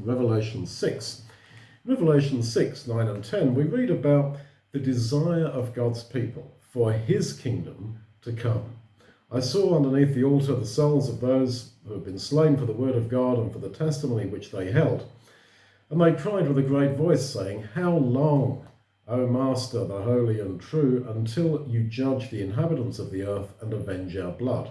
Revelation 6. In Revelation 6, 9 and 10, we read about the desire of God's people for his kingdom to come. I saw underneath the altar the souls of those who have been slain for the word of God and for the testimony which they held. And they cried with a great voice, saying, How long, O Master, the holy and true, until you judge the inhabitants of the earth and avenge our blood?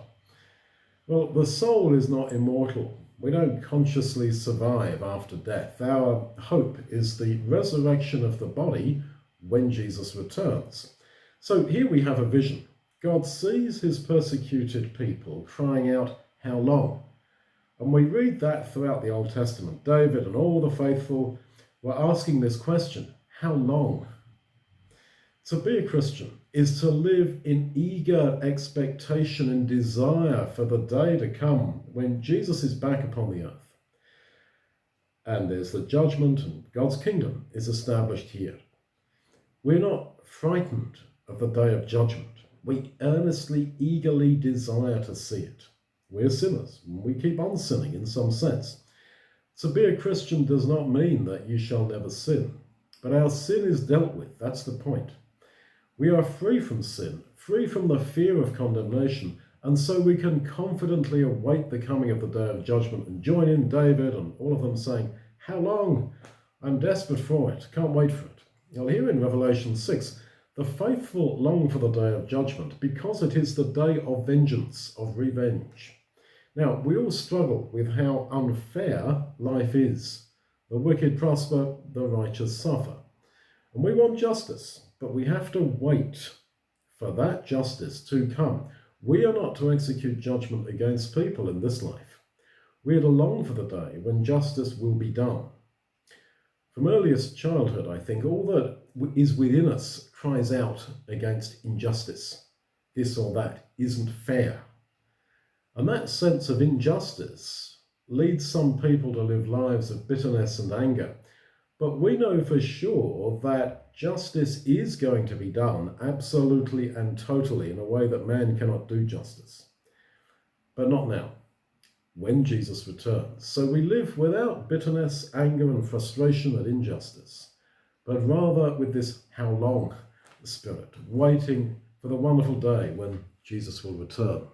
Well, the soul is not immortal. We don't consciously survive after death. Our hope is the resurrection of the body when Jesus returns. So here we have a vision. God sees his persecuted people crying out, How long? And we read that throughout the Old Testament. David and all the faithful were asking this question, how long? To be a Christian is to live in eager expectation and desire for the day to come when Jesus is back upon the earth. And there's the judgment, and God's kingdom is established here. We're not frightened of the day of judgment. We earnestly, eagerly desire to see it. We're sinners. We keep on sinning in some sense. To be a Christian does not mean that you shall never sin. But our sin is dealt with. That's the point. We are free from sin, free from the fear of condemnation, and so we can confidently await the coming of the day of judgment and join in David and all of them saying, How long? I'm desperate for it. Can't wait for it. Now here in Revelation 6, the faithful long for the day of judgment because it is the day of vengeance, of revenge. Now, we all struggle with how unfair life is. The wicked prosper, the righteous suffer. And we want justice, but we have to wait for that justice to come. We are not to execute judgment against people in this life. We are to long for the day when justice will be done. From earliest childhood, I think, all that is within us cries out against injustice. This or that isn't fair. And that sense of injustice leads some people to live lives of bitterness and anger. But we know for sure that justice is going to be done absolutely and totally in a way that man cannot do justice. But not now, when Jesus returns. So we live without bitterness, anger and frustration at injustice, but rather with this how long spirit, waiting for the wonderful day when Jesus will return.